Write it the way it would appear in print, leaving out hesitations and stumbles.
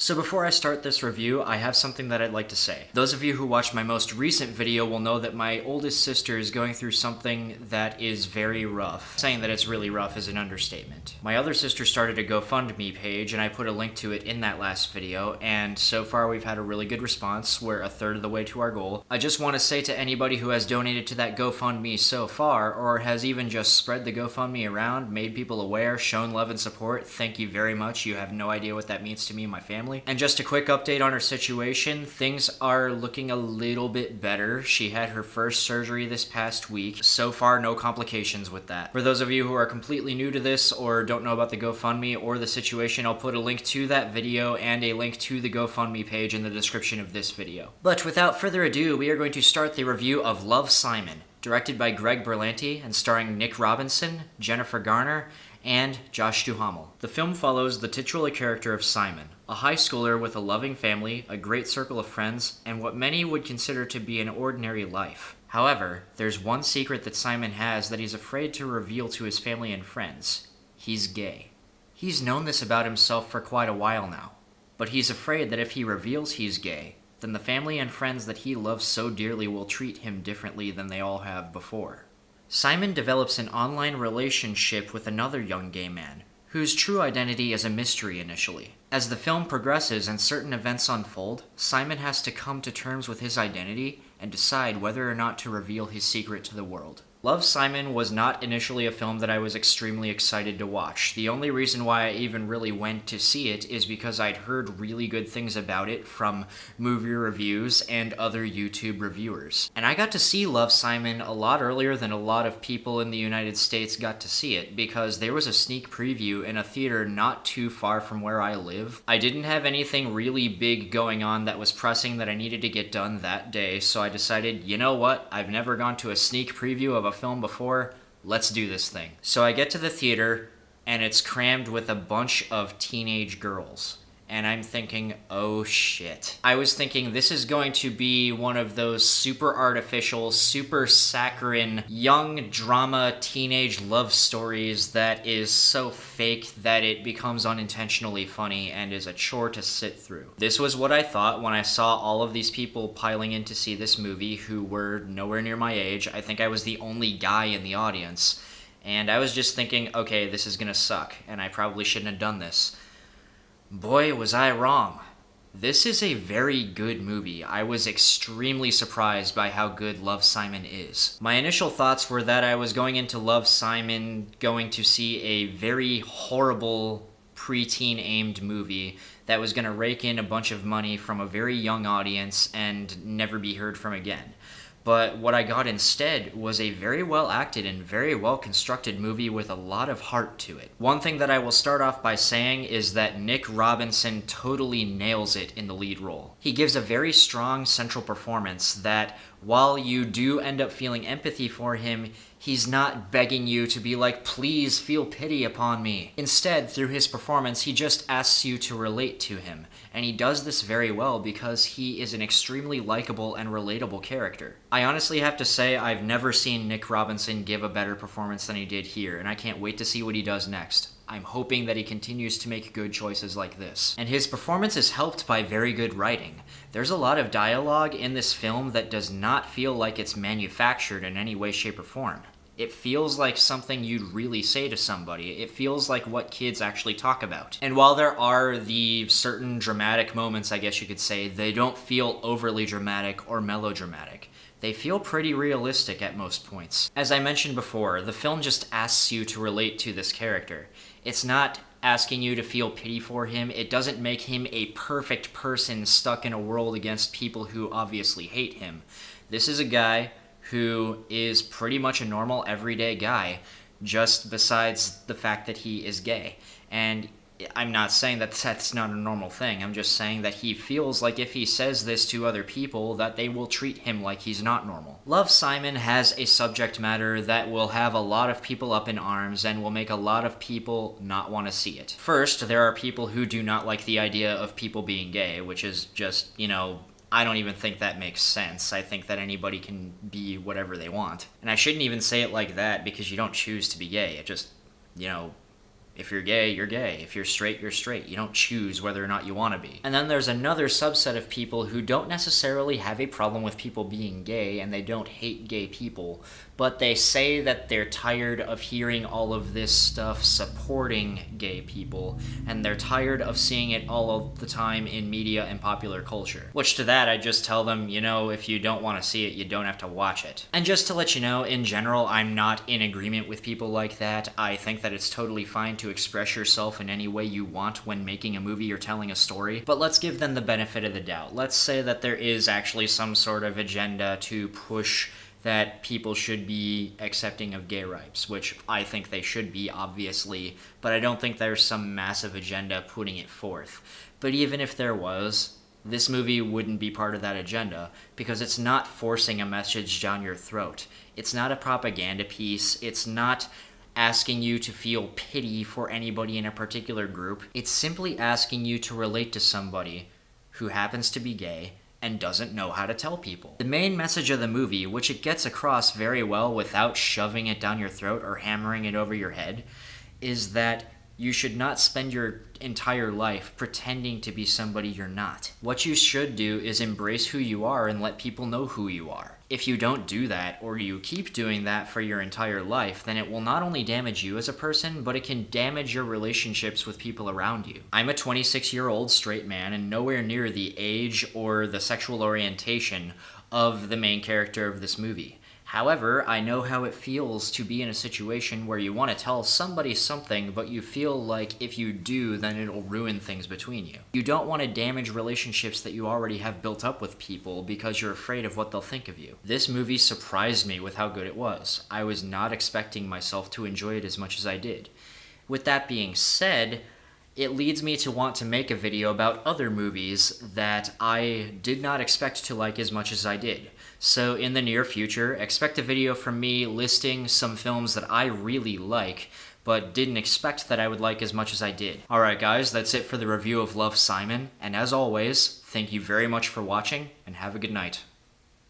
So before I start this review, I have something that I'd like to say. Those of you who watched my most recent video will know that my oldest sister is going through something that is very rough. Saying that it's really rough is an understatement. My other sister started a GoFundMe page, and I put a link to it in that last video, and so far we've had a really good response. We're a third of the way to our goal. I just want to say to anybody who has donated to that GoFundMe so far, or has even just spread the GoFundMe around, made people aware, shown love and support, thank you very much. You have no idea what that means to me and my family. And just a quick update on her situation, things are looking a little bit better. She had her first surgery this past week. So far, no complications with that. For those of you who are completely new to this or don't know about the GoFundMe or the situation, I'll put a link to that video and a link to the GoFundMe page in the description of this video. But without further ado, we are going to start the review of Love, Simon, directed by Greg Berlanti and starring Nick Robinson, Jennifer Garner, and Josh Duhamel. The film follows the titular character of Simon, a high schooler with a loving family, a great circle of friends, and what many would consider to be an ordinary life. However, there's one secret that Simon has that he's afraid to reveal to his family and friends. He's gay. He's known this about himself for quite a while now, but he's afraid that if he reveals he's gay, then the family and friends that he loves so dearly will treat him differently than they all have before. Simon develops an online relationship with another young gay man, whose true identity is a mystery initially. As the film progresses and certain events unfold, Simon has to come to terms with his identity and decide whether or not to reveal his secret to the world. Love, Simon was not initially a film that I was extremely excited to watch. The only reason why I even really went to see it is because I'd heard really good things about it from movie reviews and other YouTube reviewers. And I got to see Love, Simon a lot earlier than a lot of people in the United States got to see it, because there was a sneak preview in a theater not too far from where I live. I didn't have anything really big going on that was pressing that I needed to get done that day, so I decided, you know what, I've never gone to a sneak preview of a film before, let's do this thing. So I get to the theater, and it's crammed with a bunch of teenage girls. And I'm thinking, oh shit. I was thinking this is going to be one of those super artificial, super saccharine, young drama teenage love stories that is so fake that it becomes unintentionally funny and is a chore to sit through. This was what I thought when I saw all of these people piling in to see this movie who were nowhere near my age. I think I was the only guy in the audience. And I was just thinking, okay, this is gonna suck, and I probably shouldn't have done this. Boy, was I wrong. This is a very good movie. I was extremely surprised by how good Love, Simon is. My initial thoughts were that I was going into Love, Simon going to see a very horrible preteen aimed movie that was going to rake in a bunch of money from a very young audience and never be heard from again. But what I got instead was a very well acted and very well constructed movie with a lot of heart to it. One thing that I will start off by saying is that Nick Robinson totally nails it in the lead role. He gives a very strong central performance that, while you do end up feeling empathy for him, he's not begging you to be like, please feel pity upon me. Instead, through his performance, he just asks you to relate to him. And he does this very well because he is an extremely likable and relatable character. I honestly have to say I've never seen Nick Robinson give a better performance than he did here, and I can't wait to see what he does next. I'm hoping that he continues to make good choices like this. And his performance is helped by very good writing. There's a lot of dialogue in this film that does not feel like it's manufactured in any way, shape, or form. It feels like something you'd really say to somebody. It feels like what kids actually talk about. And while there are the certain dramatic moments, I guess you could say, they don't feel overly dramatic or melodramatic. They feel pretty realistic at most points. As I mentioned before, the film just asks you to relate to this character. It's not asking you to feel pity for him. It doesn't make him a perfect person stuck in a world against people who obviously hate him. This is a guy who is pretty much a normal, everyday guy, just besides the fact that he is gay. And I'm not saying that that's not a normal thing. I'm just saying that he feels like if he says this to other people, that they will treat him like he's not normal. Love, Simon has a subject matter that will have a lot of people up in arms and will make a lot of people not want to see it. First, there are people who do not like the idea of people being gay, which is just, I don't even think that makes sense. I think that anybody can be whatever they want. And I shouldn't even say it like that because you don't choose to be gay. It just, If you're gay, you're gay. If you're straight, you're straight. You don't choose whether or not you want to be. And then there's another subset of people who don't necessarily have a problem with people being gay, and they don't hate gay people, but they say that they're tired of hearing all of this stuff supporting gay people, and they're tired of seeing it all of the time in media and popular culture. Which to that, I just tell them, you know, if you don't want to see it, you don't have to watch it. And just to let you know, in general, I'm not in agreement with people like that. I think that it's totally fine to express yourself in any way you want when making a movie or telling a story, but let's give them the benefit of the doubt. Let's say that there is actually some sort of agenda to push that people should be accepting of gay rights, which I think they should be, obviously, but I don't think there's some massive agenda putting it forth. But even if there was, this movie wouldn't be part of that agenda, because it's not forcing a message down your throat. It's not a propaganda piece. It's not asking you to feel pity for anybody in a particular group. It's simply asking you to relate to somebody who happens to be gay and doesn't know how to tell people. The main message of the movie, which it gets across very well without shoving it down your throat or hammering it over your head, is that you should not spend your entire life pretending to be somebody you're not. What you should do is embrace who you are and let people know who you are. If you don't do that, or you keep doing that for your entire life, then it will not only damage you as a person, but it can damage your relationships with people around you. I'm a 26-year-old straight man and nowhere near the age or the sexual orientation of the main character of this movie. However, I know how it feels to be in a situation where you want to tell somebody something, but you feel like if you do, then it'll ruin things between you. You don't want to damage relationships that you already have built up with people because you're afraid of what they'll think of you. This movie surprised me with how good it was. I was not expecting myself to enjoy it as much as I did. With that being said, it leads me to want to make a video about other movies that I did not expect to like as much as I did. So in the near future, expect a video from me listing some films that I really like, but didn't expect that I would like as much as I did. Alright guys, that's it for the review of Love, Simon, and as always, thank you very much for watching, and have a good night.